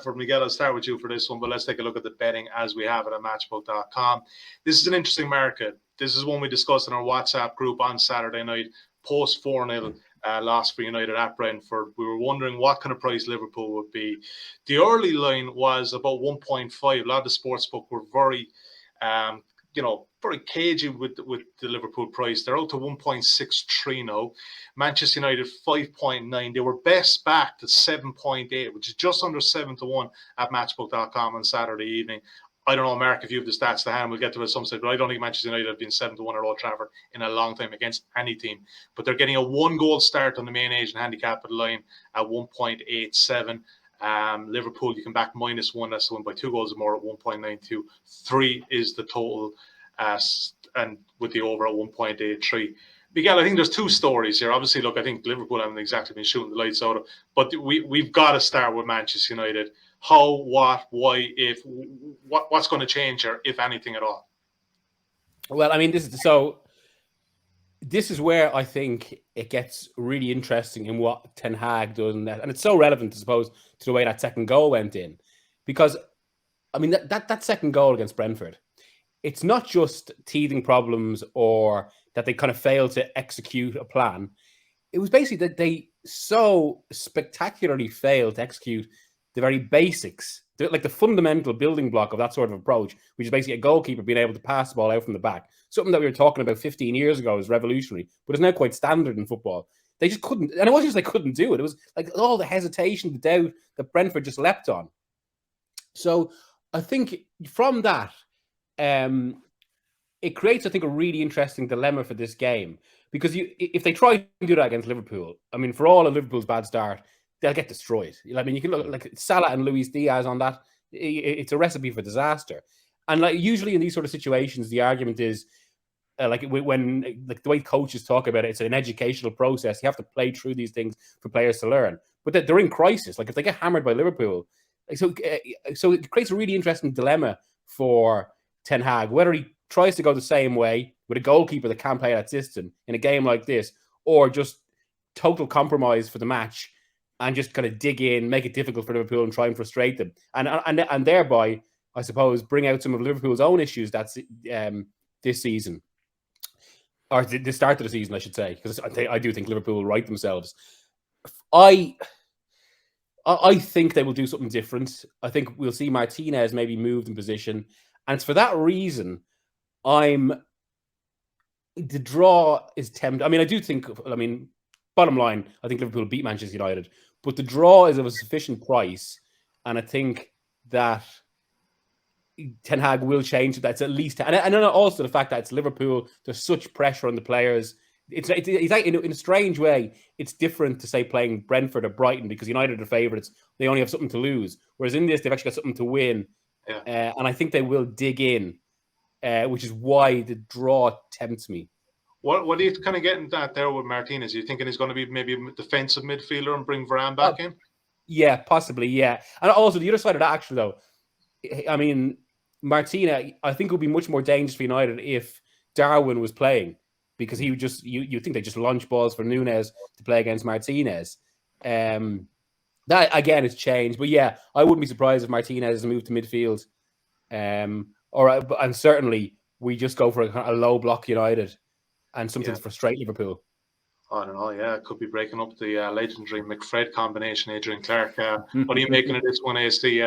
For Miguel, I'll start with you for this one, but let's take a look at the betting as we have it at matchbook.com. This is an interesting market. This is one we discussed in our WhatsApp group on Saturday night, post 4-0 loss for United at Brentford. We were wondering what kind of price Liverpool would be. The early line was about 1.5. A lot of the sportsbook were very very cagey with the Liverpool price. They're out to 1.63 now. Manchester United 5.9. They were best backed at 7.8, which is just under 7-1 at matchbook.com on Saturday evening. I don't know, Mark, if you have the stats to hand, we'll get to it at some stage, but I don't think Manchester United have been 7-1 at Old Trafford in a long time against any team. But they're getting a 1-goal start on the main Asian handicap at the line at 1.87. Liverpool, you can back -1. That's the one by 2 goals or more at 1.92. 3 is the total, and with the over at 1.83. Miguel, I think there's two stories here. Obviously, look, I think Liverpool haven't exactly been shooting the lights out of, but we've got to start with Manchester United. How, what, why, if, what's going to change here, if anything at all? Well, I mean, this is where I think it gets really interesting in what Ten Hag does, and it's so relevant, I suppose, to the way that second goal went in, because I mean that second goal against Brentford, it's not just teething problems or that they kind of failed to execute a plan. It was basically that they so spectacularly failed to execute the very basics, like the fundamental building block of that sort of approach, which is basically a goalkeeper being able to pass the ball out from the back. Something that we were talking about 15 years ago is revolutionary, but it's now quite standard in football. They just couldn't, and it wasn't just they couldn't do it. It was like all the hesitation, the doubt that Brentford just leapt on. So I think from that, it creates, I think, a really interesting dilemma for this game, because if they try to do that against Liverpool, I mean, for all of Liverpool's bad start, they'll get destroyed. I mean, you can look like Salah and Luis Diaz on that. It's a recipe for disaster. And like usually in these sort of situations, the argument is when the way coaches talk about it, it's an educational process. You have to play through these things for players to learn. But they're in crisis. Like if they get hammered by Liverpool, so it creates a really interesting dilemma for Ten Hag, whether he tries to go the same way with a goalkeeper that can't play that system in a game like this, or just total compromise for the match and just kind of dig in, make it difficult for Liverpool and try and frustrate them. And thereby, I suppose, bring out some of Liverpool's own issues that's this season. Or the start of the season, I should say, because I do think Liverpool will right themselves. I think they will do something different. I think we'll see Martinez maybe moved in position. And it's for that reason the draw is tempting. I mean, I do think, bottom line, I think Liverpool beat Manchester United, but the draw is of a sufficient price. And I think that Ten Hag will change it. That's at least, and then also the fact that it's Liverpool, there's such pressure on the players. It's like, in a strange way, it's different to say playing Brentford or Brighton, because United are favourites. They only have something to lose. Whereas in this, they've actually got something to win. Yeah. And I think they will dig in, which is why the draw tempts me. What are you kind of getting at there with Martinez? Are you thinking he's going to be maybe a defensive midfielder and bring Varane back in? Yeah, possibly, yeah. And also the other side of that, actually, though, I mean, Martinez, I think, would be much more dangerous for United if Darwin was playing, because he would just, you think they just launch balls for Núñez to play against Martinez. That, again, has changed. But yeah, I wouldn't be surprised if Martinez has moved to midfield. And certainly we just go for a low block United and something to frustrate Liverpool. I don't know. Yeah, it could be breaking up the legendary McFred combination, Adrian Clarke. What are you making of this one, AC?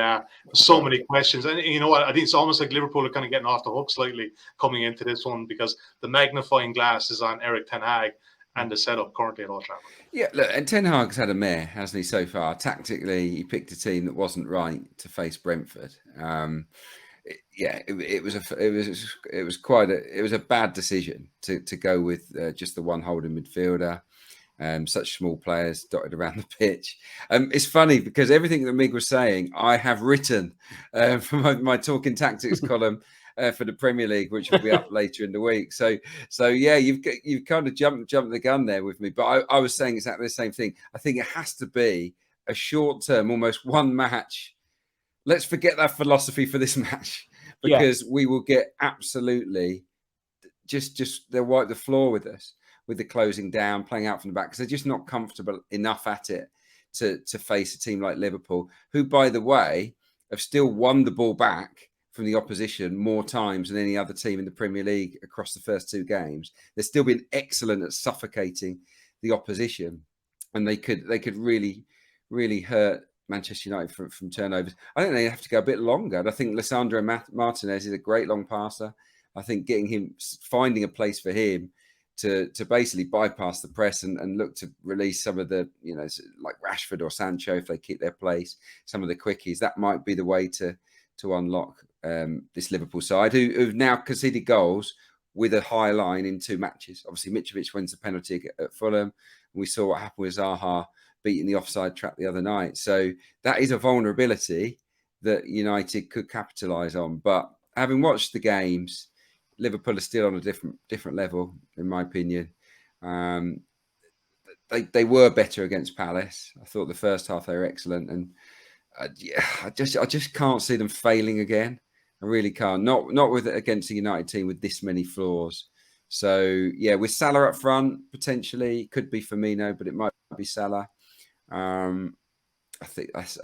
So many questions. And you know what? I think it's almost like Liverpool are kind of getting off the hook slightly coming into this one, because the magnifying glass is on Erik Ten Hag and the setup currently at Old Trafford. Yeah, look, and Ten Hag's had a mare, hasn't he, so far? Tactically, he picked a team that wasn't right to face Brentford. It was a bad decision to go with just the one holding midfielder. Such small players dotted around the pitch. It's funny because everything that Mig was saying, I have written from my Talking Tactics column for the Premier League, which will be up later in the week. So yeah, you've kind of jumped the gun there with me. But I was saying exactly the same thing. I think it has to be a short term, almost one match. Let's forget that philosophy for this match, because we will get absolutely just they'll wipe the floor with us with the closing down, playing out from the back, because they're just not comfortable enough at it to face a team like Liverpool, who, by the way, have still won the ball back from the opposition more times than any other team in the Premier League across the first 2 games. They've still been excellent at suffocating the opposition, and they could really, really hurt Manchester United from turnovers. I think they have to go a bit longer. And I think Lisandro Martinez is a great long passer. I think finding a place for him to basically bypass the press and look to release some of the, like Rashford or Sancho, if they keep their place, some of the quickies, that might be the way to unlock this Liverpool side, who've now conceded goals with a high line in 2 matches. Obviously, Mitrovic wins the penalty at Fulham. We saw what happened with Zaha beating the offside trap the other night. So that is a vulnerability that United could capitalise on. But having watched the games, Liverpool are still on a different level, in my opinion. They were better against Palace. I thought the first half they were excellent, and I just can't see them failing again. I really can't. Not with against a United team with this many flaws. So yeah, with Salah up front, potentially could be Firmino, but it might be Salah. I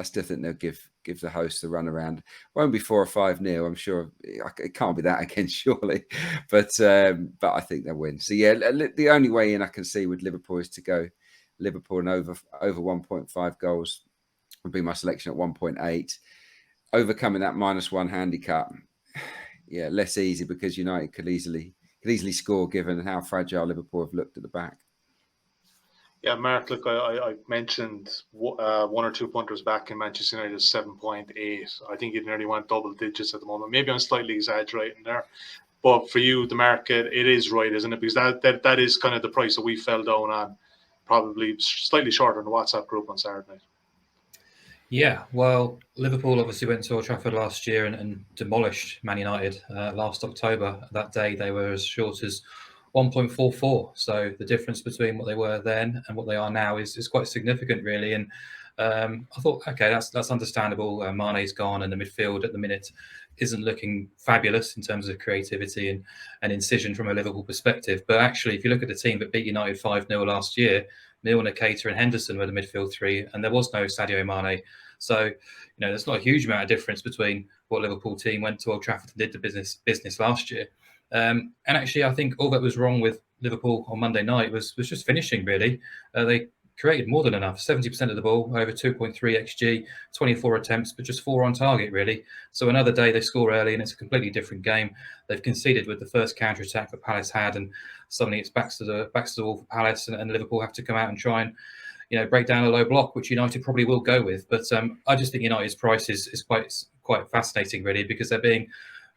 still think they'll give the hosts a run around. Won't be 4 or 5-0. I'm sure it can't be that again, surely. But I think they'll win. So yeah, the only way in I can see with Liverpool is to go Liverpool and over 1.5 goals would be my selection at 1.8. Overcoming that -1 handicap, yeah, less easy because United could easily score given how fragile Liverpool have looked at the back. Yeah, Mark, look, I mentioned 1 or 2 punters back in Manchester United 7.8. I think it nearly went double digits at the moment. Maybe I'm slightly exaggerating there. But for you, the market, it is right, isn't it? Because that is kind of the price that we fell down on, probably slightly shorter in the WhatsApp group on Saturday night. Yeah, well, Liverpool obviously went to Old Trafford last year and demolished Man United last October. That day, they were as short as 1.44. So the difference between what they were then and what they are now is quite significant, really. And I thought, okay, that's understandable. Mane's gone, and the midfield at the minute isn't looking fabulous in terms of creativity and incision from a Liverpool perspective. But actually, if you look at the team that beat United 5-0 last year, Milner, Keita and Henderson were the midfield 3, and there was no Sadio Mane. So, there's not a huge amount of difference between what Liverpool team went to Old Trafford and did the business last year. And actually, I think all that was wrong with Liverpool on Monday night was just finishing, really. They created more than enough, 70% of the ball, over 2.3 XG, 24 attempts, but just 4 on target, really. So another day they score early and it's a completely different game. They've conceded with the first counter-attack that Palace had, and suddenly it's backs to the wall for Palace, and Liverpool have to come out and try and break down a low block, which United probably will go with. But I just think United's price is quite fascinating, really, because they're being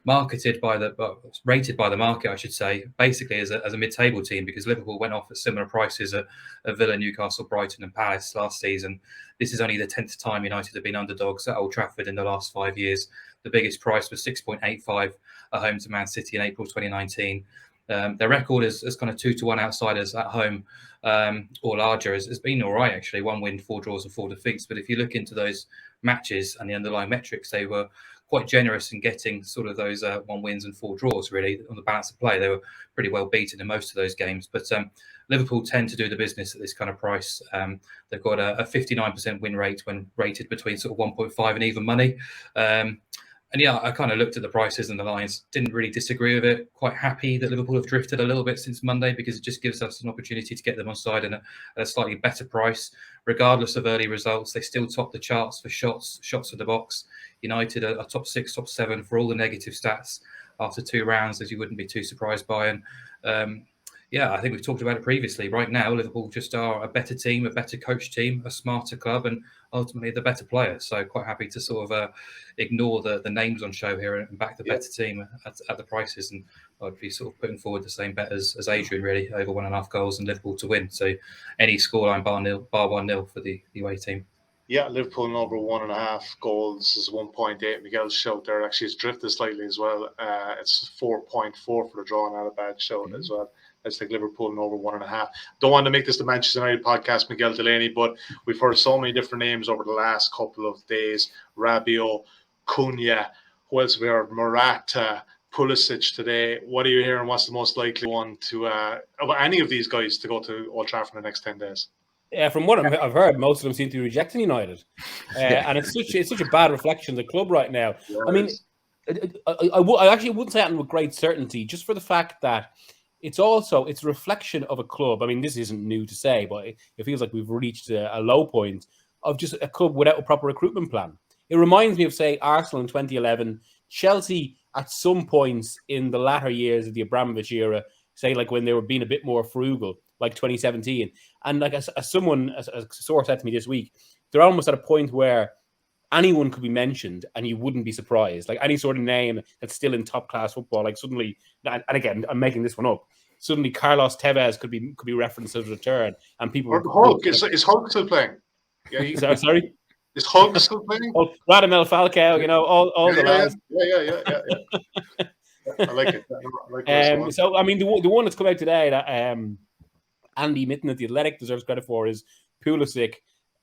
rated by the market, I should say, basically as a mid-table team, because Liverpool went off at similar prices at Villa, Newcastle, Brighton and Palace last season. This is only the 10th time United have been underdogs at Old Trafford in the last 5 years. The biggest price was 6.85 at home to Man City in April 2019. Their record is kind of 2-1 outsiders at home or larger has been all right, actually. 1 win, 4 draws and 4 defeats. But if you look into those matches and the underlying metrics, they were quite generous in getting sort of those 1 wins and 4 draws, really, on the balance of play. They were pretty well beaten in most of those games. But Liverpool tend to do the business at this kind of price. They've got a 59% win rate when rated between sort of 1.5 and even money. And yeah, I kind of looked at the prices and the lines, didn't really disagree with it. Quite happy that Liverpool have drifted a little bit since Monday, because it just gives us an opportunity to get them on side at a slightly better price. Regardless of early results, they still top the charts for shots of the box. United are top 6, top 7 for all the negative stats after 2 rounds, as you wouldn't be too surprised by. And yeah, I think we've talked about it previously. Right now, Liverpool just are a better team, a better coach team, a smarter club, and ultimately the better player. So quite happy to sort of ignore the names on show here and back the better team at the prices. And I'd be sort of putting forward the same bet as Adrian, really, over 1.5 goals and Liverpool to win. So any scoreline bar 1-0 for the away team. Yeah, Liverpool and over 1.5 goals is 1.8. Miguel's shout there actually has drifted slightly as well. It's 4.4 for the draw, not a bad shout as well. Let's take Liverpool and over 1.5. Don't want to make this the Manchester United podcast, Miguel Delaney, but we've heard so many different names over the last couple of days. Rabiot, Cunha, who else have we heard? Morata, Pulisic today. What are you hearing? What's the most likely one to of any of these guys to go to Old Trafford in the next 10 days? From what I've heard, most of them seem to be rejecting United, and it's such a bad reflection of the club right now. Yeah, I mean, I actually wouldn't say that with great certainty, just for the fact that it's a reflection of a club. I mean, this isn't new to say, but it feels like we've reached a low point of just a club without a proper recruitment plan. It reminds me of, say, Arsenal in 2011, Chelsea at some points in the latter years of the Abramovich era, say like when they were being a bit more frugal, like 2017. And like as a source said to me this week, they're almost at a point where anyone could be mentioned and you wouldn't be surprised. Like any sort of name that's still in top class football, like suddenly, and again, I'm making this one up, suddenly Carlos Tevez could be referenced as a return, and people. Or Hulk is Hulk still playing? Yeah, sorry. Is Hulk still playing? Oh, Radamel Falcao, all the lads. Yeah. I like it. I like so, I mean, the one that's come out today that Andy Mitten at The Athletic deserves credit for is Pulisic.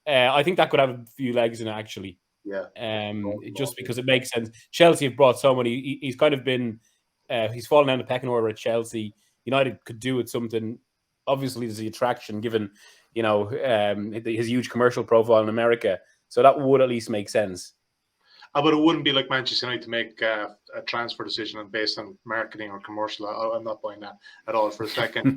I think that could have a few legs in it, actually. Yeah. Just because it makes sense. Chelsea have brought so many. He's kind of been, he's fallen down the pecking order at Chelsea. United could do with something. Obviously, there's the attraction given, his huge commercial profile in America. So that would at least make sense. But it wouldn't be like Manchester United to make a transfer decision based on marketing or commercial. I'm not buying that at all for a second.